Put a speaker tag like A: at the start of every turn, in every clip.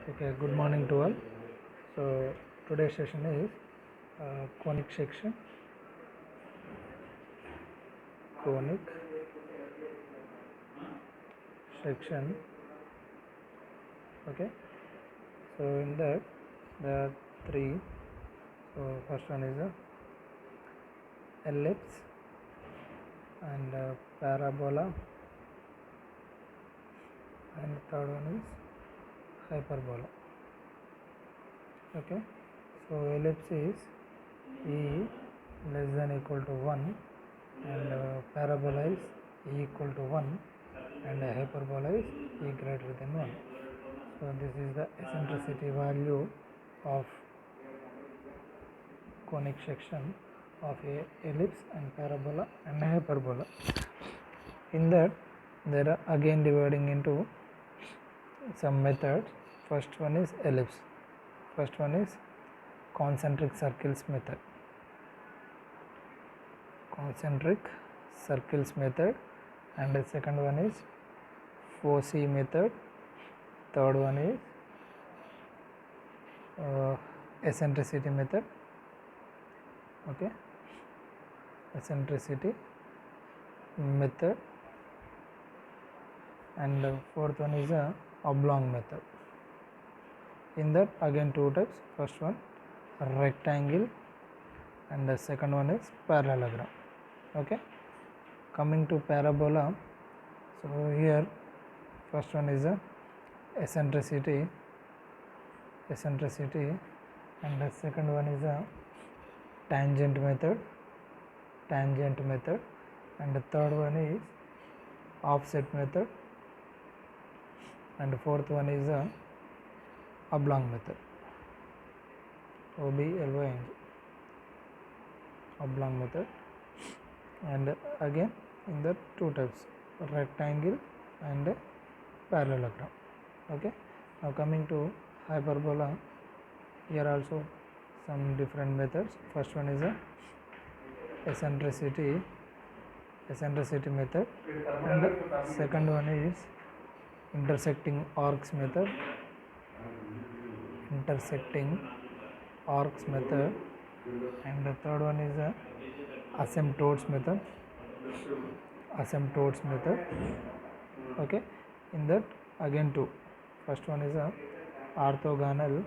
A: Okay, good morning to all. So today's session is conic section. Conic section. Okay. So in that there are three. So first one is a ellipse and parabola, and third one is hyperbola. Okay. So ellipse is e less than equal to 1, and parabola is e equal to 1, and hyperbola is e greater than 1. So this is the eccentricity value of conic section of a ellipse and parabola and hyperbola. In that there are again dividing into some methods. First one is ellipse. First one is concentric circles method. Concentric circles method, and the second one is Foci method. Third one is eccentricity method. Okay, eccentricity method, and the fourth one is a oblong method. In that again two types. First one rectangle, and the second one is parallelogram. Okay, coming to parabola. So here first one is a eccentricity, and the second one is a tangent method, and the third one is offset method, and the fourth one is a oblong method, OBLONG, oblong method. And again in the two types, rectangle and parallelogram. Okay, now coming to hyperbola, here also some different methods. First one is a eccentricity method, and the second one is intersecting arcs method, and the third one is a asymptotes method. Okay, in that again two. First one is a orthogonal,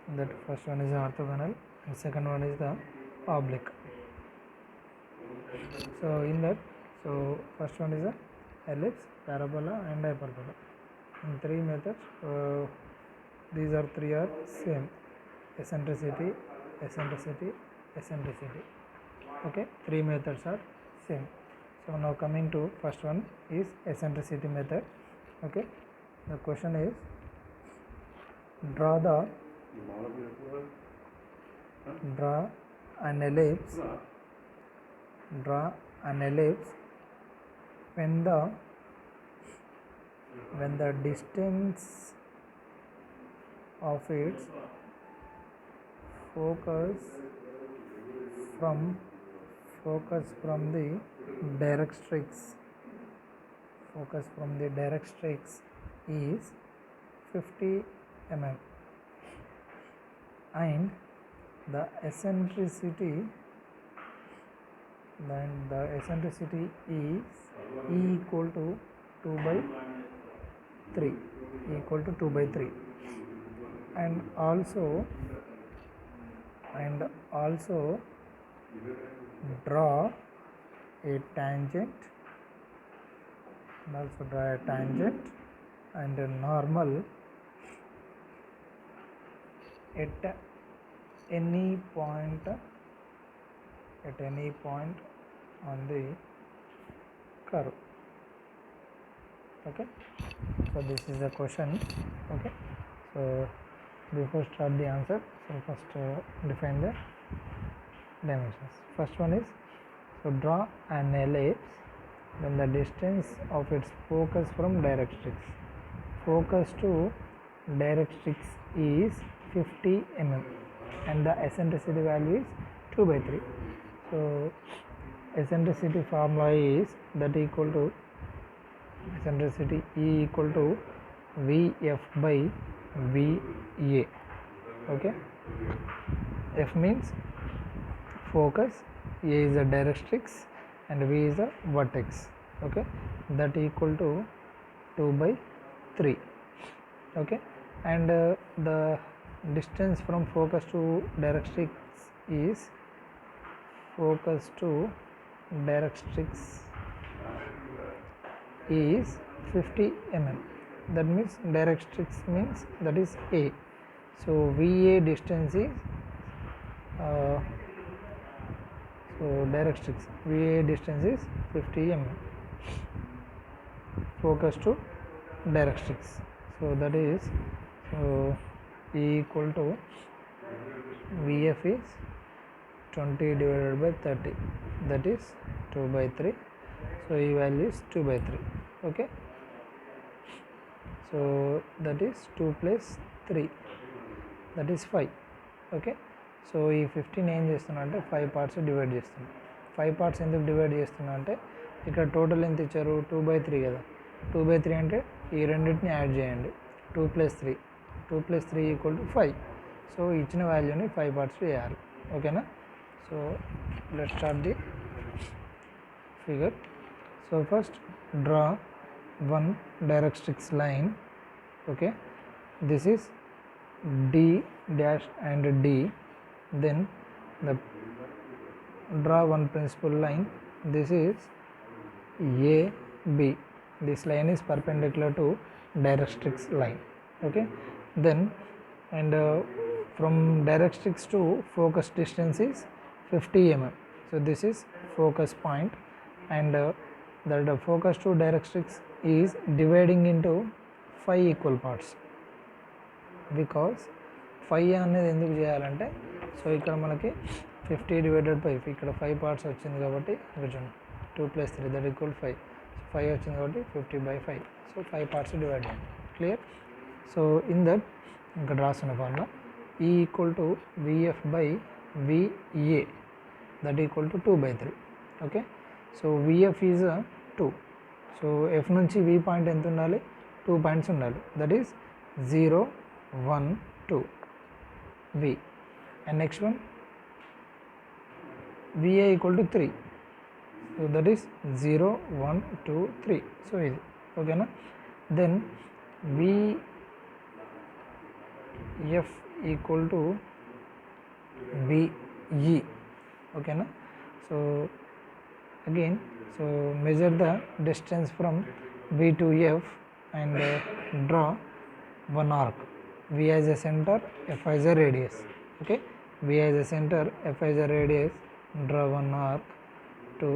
A: and second one is the oblique. So in that, so first one is a ellipse, parabola and hyperbola. In three methods, these are three are same: eccentricity. Okay, three methods are same. So now coming to first one is eccentricity method. Okay, the question is draw an ellipse when the distance of its focus from the directrix is 50 mm, and the eccentricity is E equal to 2 by 3, and also draw a tangent, and a normal at any point on the curve. Okay, so this is the question. Okay, so before start the answer, so first define the dimensions. First one is, so draw an ellipse when the distance of its focus from directrix to directrix is 50 mm, and the eccentricity value is 2 by 3. So eccentricity formula is that equal to eccentricity E equal to VF by VA. Okay, F means focus, A is the directrix and V is the vertex. Okay, that equal to 2 by 3. Okay, and the distance from focus to directrix is focus to directrix is 50 mm. That means directrix means that is A. So VA distance is directrix VA distance is 50 mm. Focus to directrix. So that is E equal to VF is 20 divided by 30, that is 2 by 3. So E value is 2 by 3. Okay, so that is 2 plus 3, that is 5. Okay, so ఈ 15 ఏం చేస్తున్నా అంటే 5 parts divide చేస్తున్నా. 5 parts ఎందుకు divide చేస్తున్నా అంటే ఇక్కడ total ఎంత ఇచ్చారు 2 by 3 కదా. 2 by 3 అంటే ఈ రెండింటిని యాడ్ చేయండి. 2 plus 3, 2 plus 3 equal to 5. So ఇచ్చిన వాల్యూని 5 పార్ట్స్ చేయాలి. ఓకేనా. So let's start the figure. So first draw one directrix line. Okay, this is D dash and D. Then the draw one principal line. This is A B. This line is perpendicular to directrix line. Okay, then and from directrix to focus distance is 50 mm. So this is focus point, and the focus to directrix is dividing into 5 equal parts, because 5 అనేది ఎందుకు చేయాలంటే so ఇక్కడ మనకి 50 divided by ఇక్కడ 5 parts వచ్చింది కాబట్టి చూడండి 2 plus 3 that equal 5. 5 వచ్చింది కాబట్టి 50 by 5. సో 5 పార్ట్స్ డివైడ్ అయ్యింది. క్లియర్. సో ఇన్ దట్ ఇక్కడ రాసిన formula E equal to VF by VA, that equal to 2 by 3. Okay, so VF is 2. So F నుంచి V పాయింట్ ఎంత ఉండాలి 2 పాయింట్స్ ఉండాలి, that is 0 1 2 V. And next one VA equal to 3. So that is 0 1 2 3. So ఇది ఓకేనా. Then VF equal to VE. ఓకేనా. So again, so measure the distance from V to F and draw one arc. V as a center, F as a radius. Okay, V as a center, F as a radius. Draw one arc to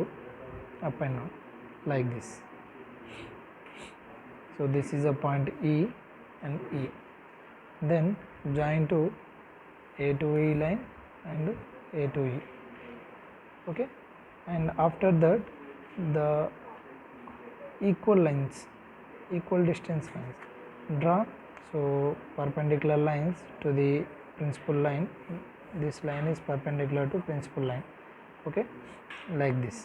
A: up and down like this. So this is a point E and E. Then join to A to E line and A to E. Okay, and after that the equal lines, equal distance lines draw. So perpendicular lines to the principal line. This line is perpendicular to principal line. Okay, like this.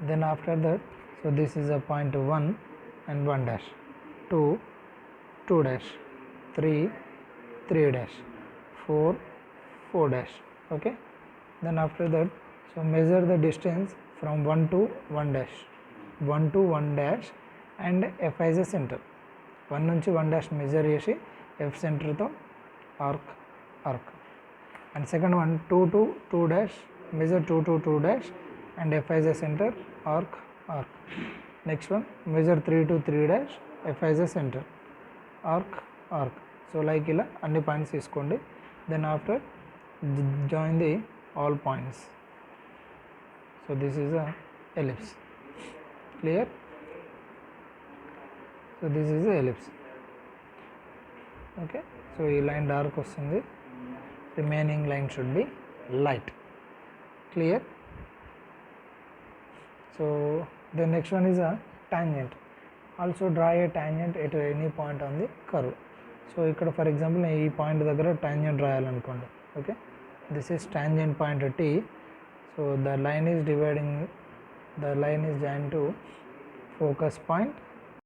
A: Then after that, so this is a point 1 and 1 dash, 2 2 dash, 3 3 dash, 4 4 dash. Okay, then after that, so measure the distance from 1 to 1 dash, 1 to 1 dash and F as a center. 1 నుంచి 1 dash measure చేసి F సెంటర్తో arc arc. And second one 2 to 2 dash measure 2 to 2 dash and F as a center arc arc. Next one measure 3 to 3 dash F as a center arc arc. So like ఇలా అన్ని points తీసుకోండి. Then after join the all points. So this is a ellipse. Clear. So this is a ellipse. Okay, so ఈ line dark వస్తుంది, remaining line should be light. Clear. So the next one is a tangent. Also draw a tangent at any point on the curve. So ఇక్కడ for example నేను ఈ point దగ్గర tangent రాయాలనుకోండి. Okay, this is tangent point T. So the line is dividing, the line is joined to focus point